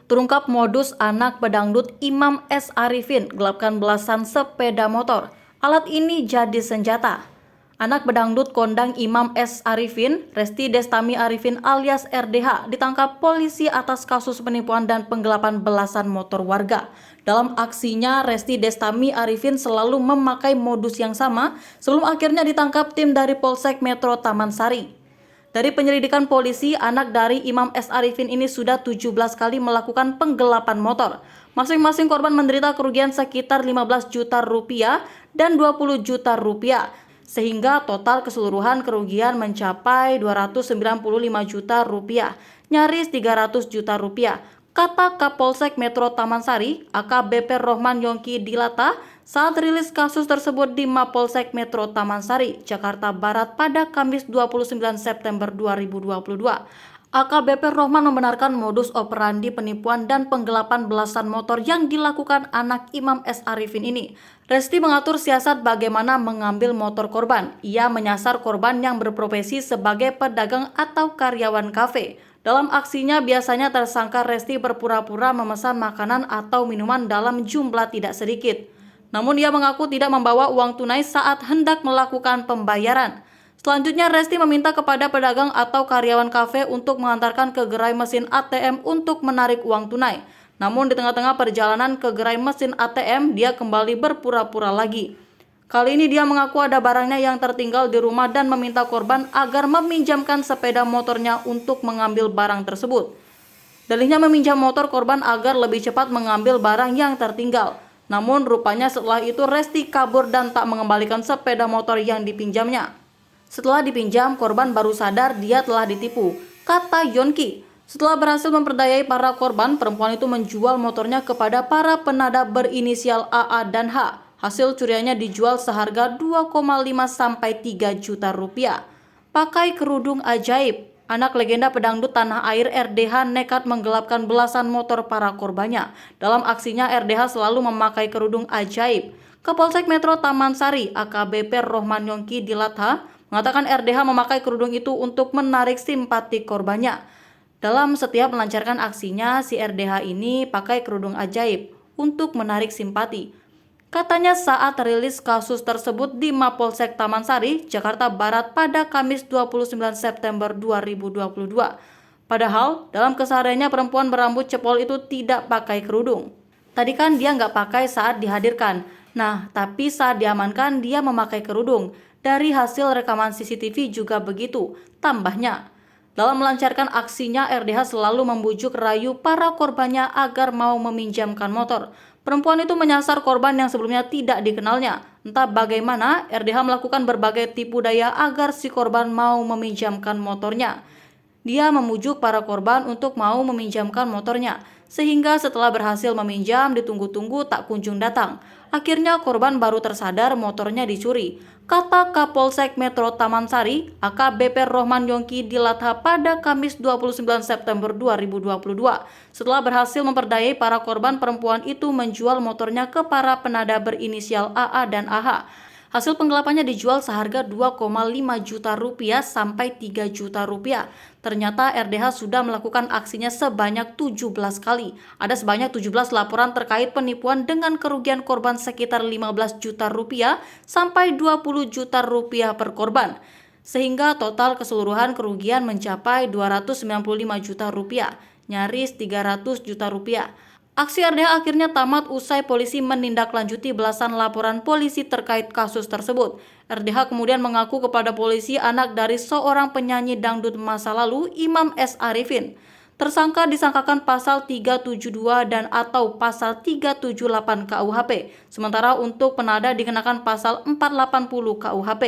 Terungkap modus anak pedangdut Imam S. Arifin gelapkan belasan sepeda motor. Alat ini jadi senjata. Anak pedangdut kondang Imam S. Arifin, Resti Destami Arifin alias RDH, ditangkap polisi atas kasus penipuan dan penggelapan belasan motor warga. Dalam aksinya, Resti Destami Arifin selalu memakai modus yang sama sebelum akhirnya ditangkap tim dari Polsek Metro Taman Sari. Dari penyelidikan polisi, anak dari Imam S. Arifin ini sudah 17 kali melakukan penggelapan motor. Masing-masing korban menderita kerugian sekitar 15 juta rupiah dan 20 juta rupiah. Sehingga total keseluruhan kerugian mencapai 295 juta rupiah, nyaris 300 juta rupiah. Kata Kapolsek Metro Taman Sari, AKBP Rohman Yongki Dilata, saat rilis kasus tersebut di Mapolsek Metro Taman Sari, Jakarta Barat pada Kamis 29 September 2022. AKBP Rohman membenarkan modus operandi penipuan dan penggelapan belasan motor yang dilakukan anak Imam S. Arifin ini. Resti mengatur siasat bagaimana mengambil motor korban. Ia menyasar korban yang berprofesi sebagai pedagang atau karyawan kafe. Dalam aksinya biasanya tersangka Resti berpura-pura memesan makanan atau minuman dalam jumlah tidak sedikit. Namun ia mengaku tidak membawa uang tunai saat hendak melakukan pembayaran. Selanjutnya Resti meminta kepada pedagang atau karyawan kafe untuk mengantarkan ke gerai mesin ATM untuk menarik uang tunai. Namun di tengah-tengah perjalanan ke gerai mesin ATM, dia kembali berpura-pura lagi. Kali ini dia mengaku ada barangnya yang tertinggal di rumah dan meminta korban agar meminjamkan sepeda motornya untuk mengambil barang tersebut. Dalihnya meminjam motor korban agar lebih cepat mengambil barang yang tertinggal. Namun rupanya setelah itu Resti kabur dan tak mengembalikan sepeda motor yang dipinjamnya. Setelah dipinjam, korban baru sadar dia telah ditipu, kata Yonki. Setelah berhasil memperdayai para korban, perempuan itu menjual motornya kepada para penada berinisial AA dan H. Hasil curiannya dijual seharga 2,5 sampai 3 juta rupiah. Pakai kerudung ajaib, anak legenda pedangdut tanah air RDH nekat menggelapkan belasan motor para korbannya. Dalam aksinya RDH selalu memakai kerudung ajaib. Kapolsek Metro Taman Sari, AKBP Rohman Yongki Dilata, mengatakan RDH memakai kerudung itu untuk menarik simpati korbannya. Dalam setiap melancarkan aksinya, si RDH ini pakai kerudung ajaib untuk menarik simpati. Katanya saat rilis kasus tersebut di Mapolsek Taman Sari, Jakarta Barat pada Kamis 29 September 2022. Padahal dalam kesehariannya perempuan berambut cepol itu tidak pakai kerudung. Tadi kan dia nggak pakai saat dihadirkan. Nah, tapi saat diamankan dia memakai kerudung. Dari hasil rekaman CCTV juga begitu, tambahnya. Dalam melancarkan aksinya, RDH selalu membujuk rayu para korbannya agar mau meminjamkan motor. Perempuan itu menyasar korban yang sebelumnya tidak dikenalnya. Entah bagaimana, RDH melakukan berbagai tipu daya agar si korban mau meminjamkan motornya. Dia memujuk para korban untuk mau meminjamkan motornya. Sehingga setelah berhasil meminjam, ditunggu-tunggu tak kunjung datang. Akhirnya korban baru tersadar motornya dicuri. Kata Kapolsek Metro Taman Sari, AKBP Rohman Yongki Dilata pada Kamis 29 September 2022. Setelah berhasil memperdayai para korban, perempuan itu menjual motornya ke para penada berinisial AA dan AH. Hasil penggelapannya dijual seharga 2,5 juta rupiah sampai 3 juta rupiah. Ternyata RDH sudah melakukan aksinya sebanyak 17 kali. Ada sebanyak 17 laporan terkait penipuan dengan kerugian korban sekitar 15 juta rupiah sampai 20 juta rupiah per korban. Sehingga total keseluruhan kerugian mencapai 295 juta rupiah, nyaris 300 juta rupiah. Aksi RDH akhirnya tamat usai polisi menindaklanjuti belasan laporan polisi terkait kasus tersebut. RDH kemudian mengaku kepada polisi anak dari seorang penyanyi dangdut masa lalu, Imam S. Arifin. Tersangka disangkakan pasal 372 dan atau pasal 378 KUHP. Sementara untuk penada dikenakan pasal 480 KUHP.